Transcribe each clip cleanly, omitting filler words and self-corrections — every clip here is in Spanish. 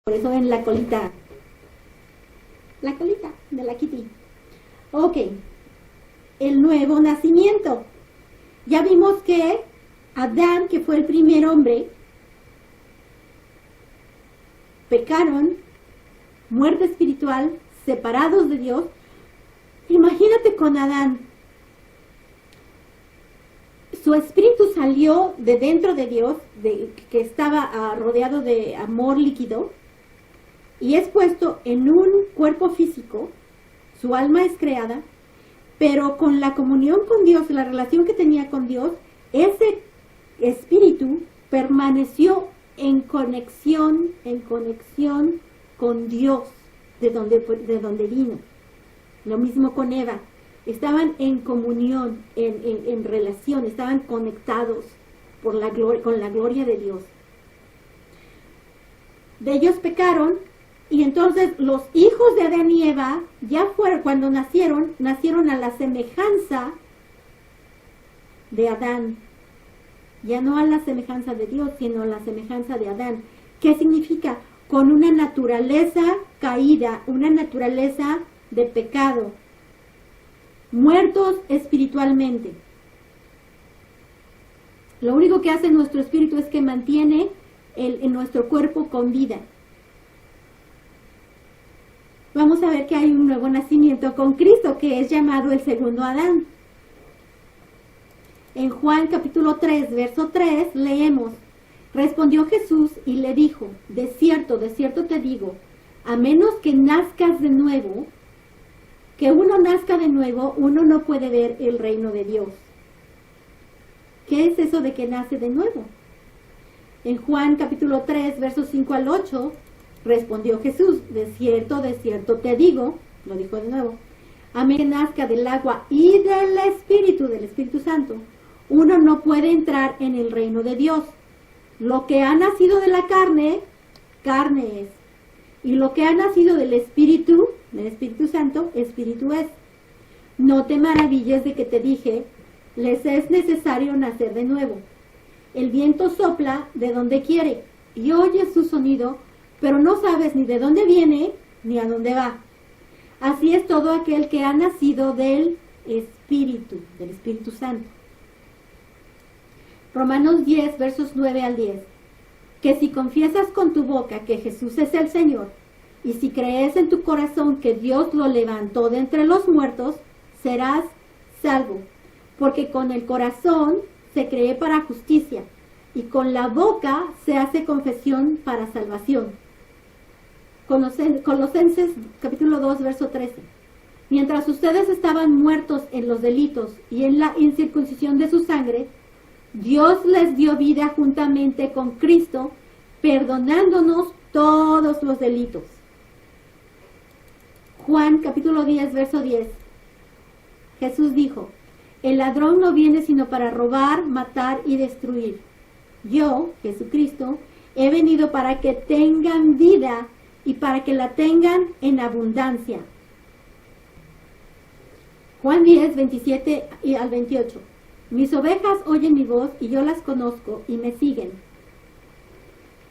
Por eso en la colita de la Kitty. Ok, el nuevo nacimiento. Ya vimos que Adán, que fue el primer hombre, pecaron, muerte espiritual, separados de Dios. Imagínate con Adán. Su espíritu salió de dentro de Dios, que estaba rodeado de amor líquido, y es puesto en un cuerpo físico. Su alma es creada, pero con la comunión con Dios, la relación que tenía con Dios, ese espíritu permaneció en conexión con Dios, de donde vino. Lo mismo con Eva. Estaban en comunión, en relación, estaban conectados con la gloria de Dios. De ellos pecaron, y entonces los hijos de Adán y Eva, cuando nacieron a la semejanza de Adán. Ya no a la semejanza de Dios, sino a la semejanza de Adán. ¿Qué significa? Con una naturaleza caída, una naturaleza de pecado. Muertos espiritualmente. Lo único que hace nuestro espíritu es que mantiene en nuestro cuerpo con vida. Vamos a ver que hay un nuevo nacimiento con Cristo, que es llamado el segundo Adán. En Juan capítulo 3, verso 3, leemos: respondió Jesús y le dijo: de cierto te digo, a menos que nazcas de nuevo, que uno nazca de nuevo, uno no puede ver el reino de Dios. ¿Qué es eso de que nace de nuevo? En Juan capítulo 3, versos 5 al 8, respondió Jesús: de cierto te digo, lo dijo de nuevo, a menos que nazca del agua y del Espíritu Santo, uno no puede entrar en el reino de Dios. Lo que ha nacido de la carne, carne es. Y lo que ha nacido del Espíritu Santo, Espíritu es. No te maravilles de que te dije, les es necesario nacer de nuevo. El viento sopla de donde quiere y oyes su sonido, pero no sabes ni de dónde viene ni a dónde va. Así es todo aquel que ha nacido del Espíritu Santo. Romanos 10, versos 9 al 10. Que si confiesas con tu boca que Jesús es el Señor, y si crees en tu corazón que Dios lo levantó de entre los muertos, serás salvo. Porque con el corazón se cree para justicia, y con la boca se hace confesión para salvación. Colosenses capítulo 2, verso 13. Mientras ustedes estaban muertos en los delitos y en la incircuncisión de su sangre, Dios les dio vida juntamente con Cristo, perdonándonos todos los delitos. Juan capítulo 10, verso 10. Jesús dijo: el ladrón no viene sino para robar, matar y destruir. Yo, Jesucristo, he venido para que tengan vida y para que la tengan en abundancia. Juan 10, 27 al 28. Mis ovejas oyen mi voz y yo las conozco y me siguen.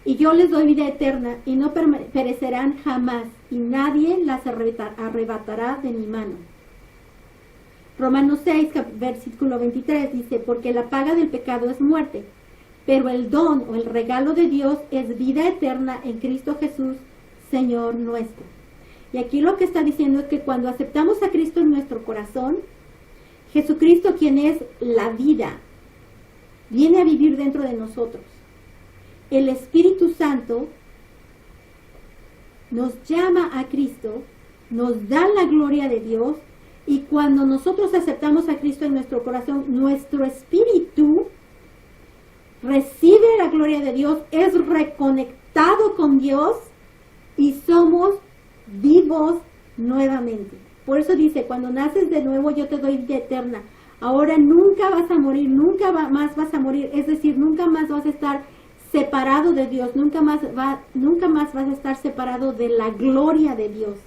Y yo les doy vida eterna y no perecerán jamás, y nadie las arrebatará de mi mano. Romanos 6, versículo 23 dice: porque la paga del pecado es muerte, pero el don o el regalo de Dios es vida eterna en Cristo Jesús, Señor nuestro. Y aquí lo que está diciendo es que cuando aceptamos a Cristo en nuestro corazón, Jesucristo, quien es la vida, viene a vivir dentro de nosotros. El Espíritu Santo nos llama a Cristo, nos da la gloria de Dios, y cuando nosotros aceptamos a Cristo en nuestro corazón, nuestro espíritu recibe la gloria de Dios, es reconectado con Dios y somos vivos nuevamente. Por eso dice: cuando naces de nuevo yo te doy vida eterna. Ahora nunca vas a morir, nunca más vas a morir, es decir, nunca más vas a estar separado de Dios, nunca más vas a estar separado de la gloria de Dios.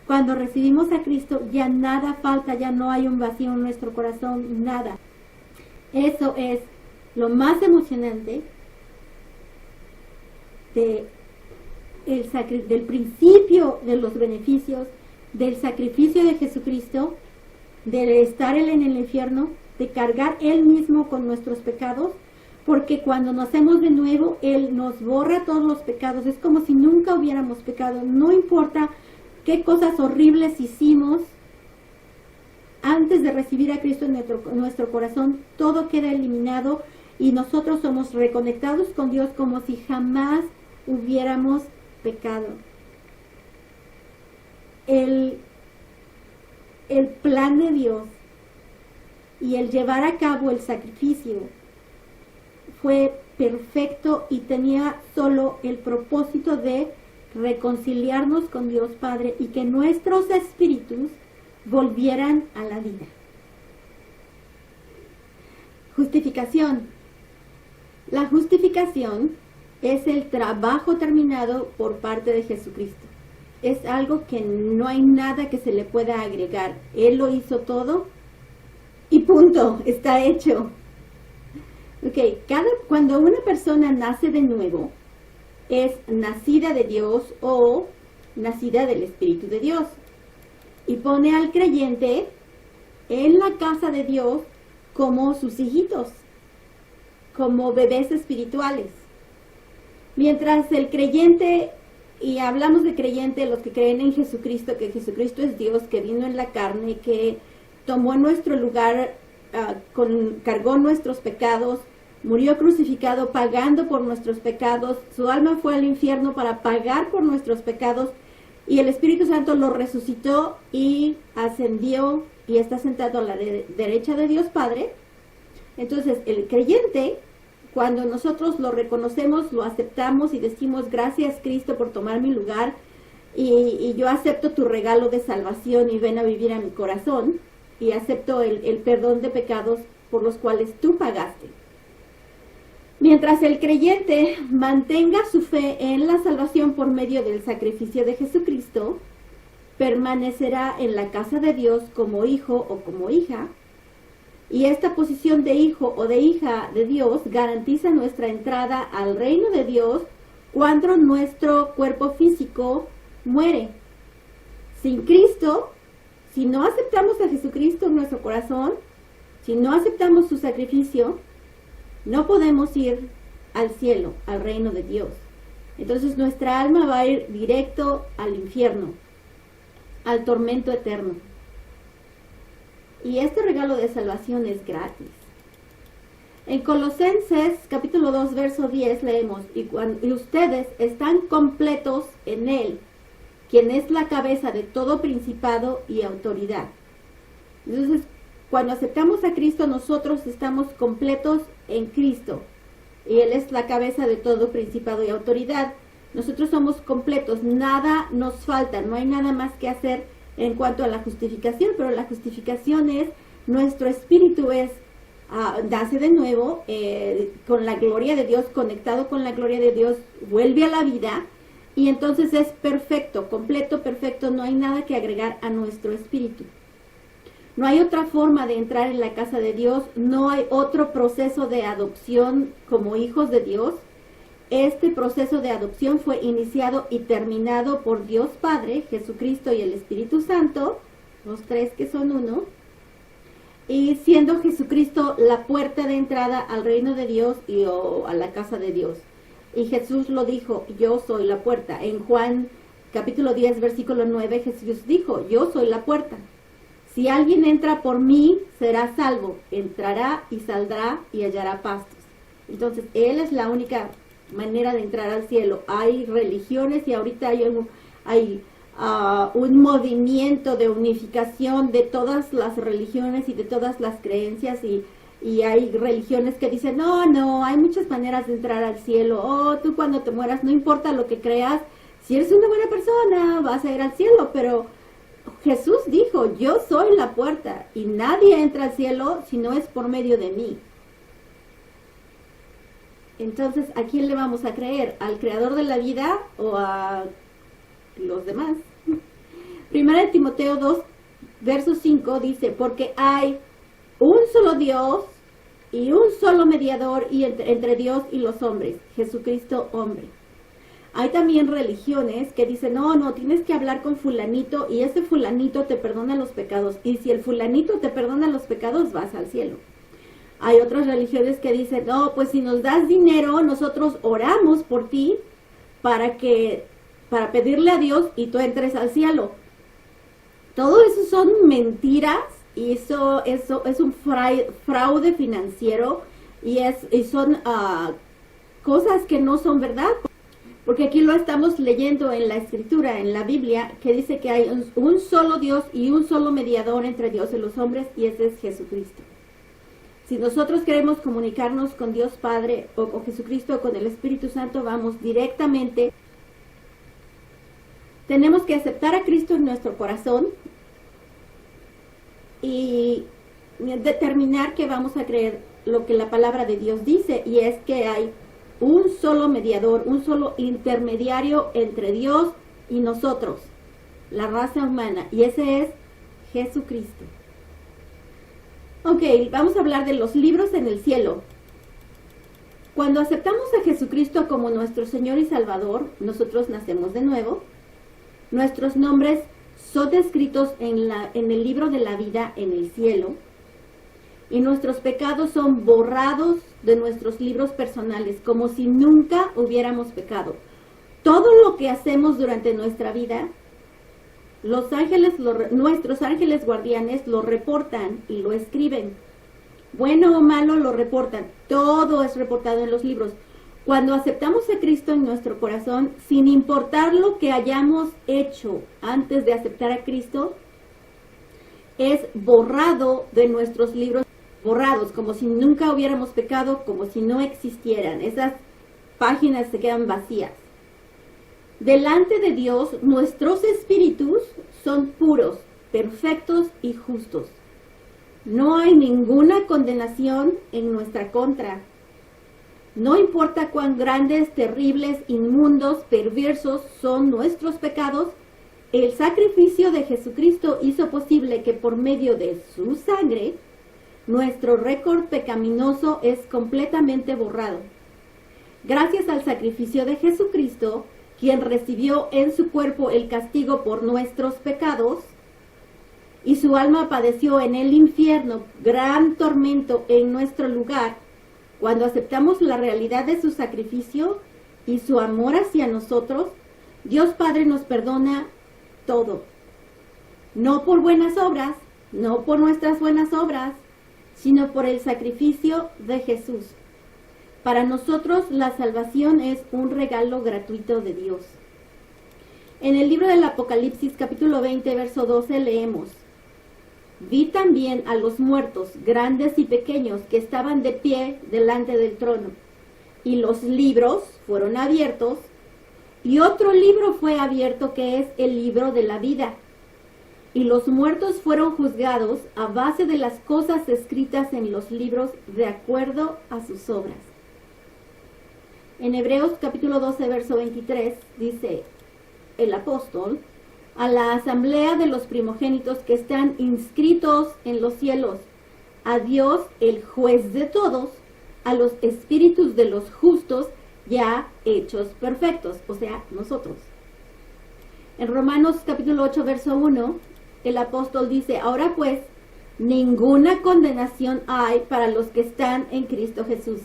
Cuando recibimos a Cristo ya nada falta, ya no hay un vacío en nuestro corazón, nada. Eso es lo más emocionante del principio de los beneficios, del sacrificio de Jesucristo, de estar Él en el infierno, de cargar Él mismo con nuestros pecados, porque cuando nacemos de nuevo, Él nos borra todos los pecados. Es como si nunca hubiéramos pecado. No importa qué cosas horribles hicimos antes de recibir a Cristo en nuestro corazón, todo queda eliminado y nosotros somos reconectados con Dios como si jamás hubiéramos pecado. El plan de Dios y el llevar a cabo el sacrificio fue perfecto y tenía solo el propósito de reconciliarnos con Dios Padre y que nuestros espíritus volvieran a la vida. Justificación. La justificación es el trabajo terminado por parte de Jesucristo. Es algo que no hay nada que se le pueda agregar. Él lo hizo todo y punto, está hecho. Cuando una persona nace de nuevo, es nacida de Dios o nacida del Espíritu de Dios. Y pone al creyente en la casa de Dios como sus hijitos, como bebés espirituales. Mientras el creyente, y hablamos de creyente, los que creen en Jesucristo, que Jesucristo es Dios, que vino en la carne, que tomó nuestro lugar, cargó nuestros pecados, murió crucificado pagando por nuestros pecados, su alma fue al infierno para pagar por nuestros pecados, y el Espíritu Santo lo resucitó y ascendió y está sentado a la derecha de Dios Padre. Entonces, el creyente, cuando nosotros lo reconocemos, lo aceptamos y decimos, gracias Cristo por tomar mi lugar, y yo acepto tu regalo de salvación y ven a vivir a mi corazón, y acepto el perdón de pecados por los cuales tú pagaste. Mientras el creyente mantenga su fe en la salvación por medio del sacrificio de Jesucristo, permanecerá en la casa de Dios como hijo o como hija, y esta posición de hijo o de hija de Dios garantiza nuestra entrada al reino de Dios cuando nuestro cuerpo físico muere. Sin Cristo, si no aceptamos a Jesucristo en nuestro corazón, si no aceptamos su sacrificio, no podemos ir al cielo, al reino de Dios. Entonces nuestra alma va a ir directo al infierno, al tormento eterno. Y este regalo de salvación es gratis. En Colosenses capítulo 2 verso 10 leemos, y ustedes están completos en Él, quien es la cabeza de todo principado y autoridad. Entonces, cuando aceptamos a Cristo, nosotros estamos completos en Cristo. Y Él es la cabeza de todo principado y autoridad. Nosotros somos completos, nada nos falta, no hay nada más que hacer en cuanto a la justificación, pero la justificación es, nuestro espíritu nace de nuevo, con la gloria de Dios, conectado con la gloria de Dios, vuelve a la vida, y entonces es perfecto, completo, perfecto, no hay nada que agregar a nuestro espíritu. No hay otra forma de entrar en la casa de Dios, no hay otro proceso de adopción como hijos de Dios. Este proceso de adopción fue iniciado y terminado por Dios Padre, Jesucristo y el Espíritu Santo, los tres que son uno, y siendo Jesucristo la puerta de entrada al reino de Dios y a la casa de Dios. Y Jesús lo dijo, yo soy la puerta. En Juan capítulo 10, versículo 9, Jesús dijo, yo soy la puerta. Si alguien entra por mí, será salvo, entrará y saldrá y hallará pastos. Entonces, Él es la única manera de entrar al cielo. Hay religiones y ahorita hay un movimiento de unificación de todas las religiones y de todas las creencias y hay religiones que dicen, no, hay muchas maneras de entrar al cielo. Tú cuando te mueras, no importa lo que creas, si eres una buena persona, vas a ir al cielo, pero Jesús dijo, yo soy la puerta y nadie entra al cielo si no es por medio de mí. Entonces, ¿a quién le vamos a creer? ¿Al creador de la vida o a los demás? Primera de Timoteo 2, verso 5 dice, porque hay un solo Dios y un solo mediador entre Dios y los hombres, Jesucristo hombre. Hay también religiones que dicen, no, tienes que hablar con fulanito y ese fulanito te perdona los pecados. Y si el fulanito te perdona los pecados, vas al cielo. Hay otras religiones que dicen, no, pues si nos das dinero, nosotros oramos por ti para pedirle a Dios y tú entres al cielo. Todo eso son mentiras y eso es un fraude financiero y son cosas que no son verdad. Porque aquí lo estamos leyendo en la Escritura, en la Biblia, que dice que hay un solo Dios y un solo mediador entre Dios y los hombres, y ese es Jesucristo. Si nosotros queremos comunicarnos con Dios Padre o con Jesucristo o con el Espíritu Santo, vamos directamente. Tenemos que aceptar a Cristo en nuestro corazón y determinar que vamos a creer lo que la palabra de Dios dice, y es que hay un solo mediador, un solo intermediario entre Dios y nosotros, la raza humana, y ese es Jesucristo. Ok, vamos a hablar de los libros en el cielo. Cuando aceptamos a Jesucristo como nuestro Señor y Salvador, nosotros nacemos de nuevo. Nuestros nombres son escritos en el libro de la vida en el cielo. Y nuestros pecados son borrados de nuestros libros personales, como si nunca hubiéramos pecado. Todo lo que hacemos durante nuestra vida, nuestros ángeles guardianes lo reportan y lo escriben. Bueno o malo lo reportan. Todo es reportado en los libros. Cuando aceptamos a Cristo en nuestro corazón, sin importar lo que hayamos hecho antes de aceptar a Cristo, es borrado de nuestros libros. Borrados, como si nunca hubiéramos pecado, como si no existieran. Esas páginas se quedan vacías. Delante de Dios, nuestros espíritus son puros, perfectos y justos. No hay ninguna condenación en nuestra contra. No importa cuán grandes, terribles, inmundos, perversos son nuestros pecados, el sacrificio de Jesucristo hizo posible que por medio de su sangre, nuestro récord pecaminoso es completamente borrado. Gracias al sacrificio de Jesucristo, quien recibió en su cuerpo el castigo por nuestros pecados, y su alma padeció en el infierno gran tormento en nuestro lugar, cuando aceptamos la realidad de su sacrificio y su amor hacia nosotros, Dios Padre nos perdona todo. No por buenas obras, no por nuestras buenas obras, sino por el sacrificio de Jesús. Para nosotros la salvación es un regalo gratuito de Dios. En el libro del Apocalipsis, capítulo 20, verso 12, leemos: Vi también a los muertos, grandes y pequeños, que estaban de pie delante del trono, y los libros fueron abiertos, y otro libro fue abierto, que es el libro de la vida. Y los muertos fueron juzgados a base de las cosas escritas en los libros de acuerdo a sus obras. En Hebreos capítulo 12, verso 23, dice el apóstol: a la asamblea de los primogénitos que están inscritos en los cielos, a Dios el juez de todos, a los espíritus de los justos ya hechos perfectos, o sea, nosotros. En Romanos capítulo 8, verso 1, el apóstol dice: ahora pues, ninguna condenación hay para los que están en Cristo Jesús.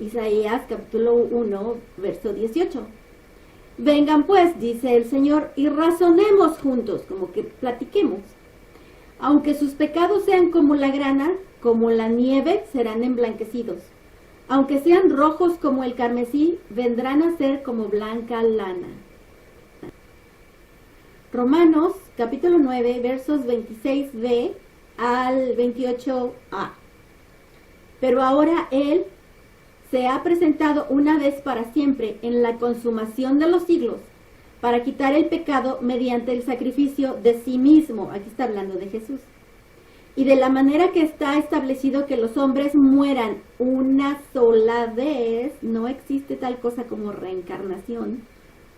Isaías capítulo 1, verso 18. Vengan pues, dice el Señor, y razonemos juntos, como que platiquemos. Aunque sus pecados sean como la grana, como la nieve, serán emblanquecidos. Aunque sean rojos como el carmesí, vendrán a ser como blanca lana. Romanos capítulo 9, versos 26b al 28a. Pero ahora Él se ha presentado una vez para siempre en la consumación de los siglos, para quitar el pecado mediante el sacrificio de sí mismo. Aquí está hablando de Jesús. Y de la manera que está establecido que los hombres mueran una sola vez, no existe tal cosa como reencarnación,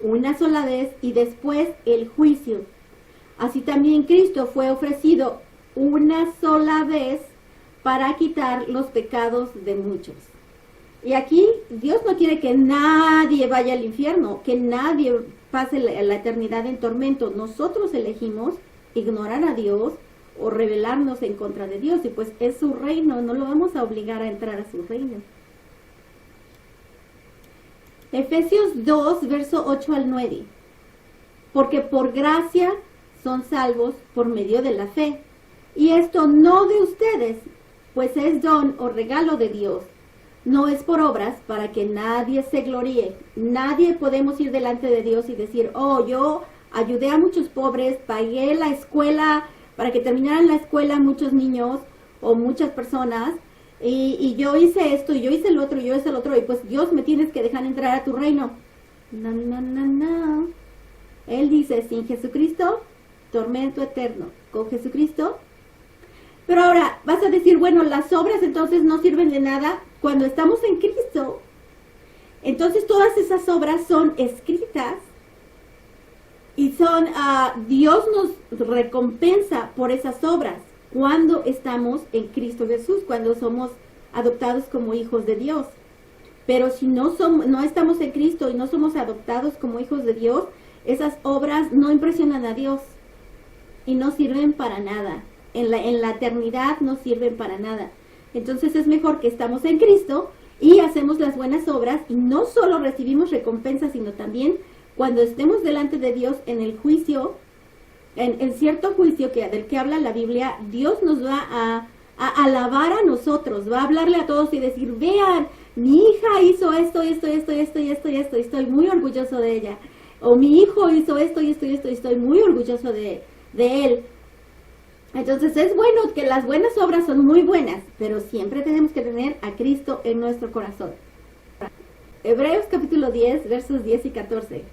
una sola vez y después el juicio. Así también Cristo fue ofrecido una sola vez para quitar los pecados de muchos. Y aquí Dios no quiere que nadie vaya al infierno, que nadie pase la eternidad en tormento. Nosotros elegimos ignorar a Dios o rebelarnos en contra de Dios, y pues es su reino, no lo vamos a obligar a entrar a su reino. Efesios 2, verso 8 al 9. Porque por gracia son salvos por medio de la fe, y esto no de ustedes, pues es don o regalo de Dios. No es por obras, para que nadie se gloríe. Nadie podemos ir delante de Dios y decir, oh, yo ayudé a muchos pobres, pagué la escuela, para que terminaran la escuela muchos niños o muchas personas, y yo hice esto, y yo hice el otro, y yo hice el otro, y pues Dios me tienes que dejar entrar a tu reino. No, no, no, no. Él dice, sin Jesucristo, tormento eterno. Con Jesucristo. Pero ahora vas a decir, bueno, las obras entonces no sirven de nada. Cuando estamos en Cristo, entonces todas esas obras son escritas y son, Dios nos recompensa por esas obras cuando estamos en Cristo Jesús, cuando somos adoptados como hijos de Dios. Pero si no estamos en Cristo y no somos adoptados como hijos de Dios, esas obras no impresionan a Dios y no sirven para nada. En la eternidad no sirven para nada. Entonces es mejor que estamos en Cristo y hacemos las buenas obras, y no solo recibimos recompensa, sino también cuando estemos delante de Dios en el juicio, en cierto juicio del que habla la Biblia, Dios nos va a alabar a nosotros, va a hablarle a todos y decir, vean, mi hija hizo esto, y estoy muy orgulloso de ella. O mi hijo hizo esto, y estoy muy orgulloso de él. Entonces es bueno que las buenas obras son muy buenas, pero siempre tenemos que tener a Cristo en nuestro corazón. Hebreos capítulo 10, versos 10 y 14.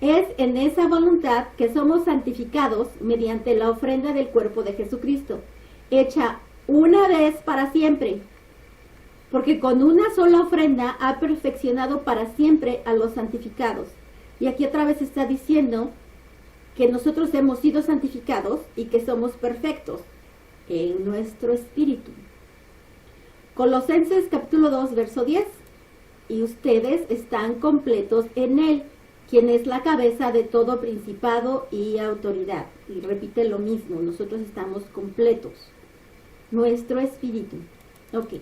Es en esa voluntad que somos santificados mediante la ofrenda del cuerpo de Jesucristo, hecha una vez para siempre, porque con una sola ofrenda ha perfeccionado para siempre a los santificados. Y aquí otra vez está diciendo que nosotros hemos sido santificados y que somos perfectos en nuestro espíritu. Colosenses capítulo 2, verso 10. Y ustedes están completos en Él, quien es la cabeza de todo principado y autoridad. Y repite lo mismo, nosotros estamos completos. Nuestro espíritu. Ok.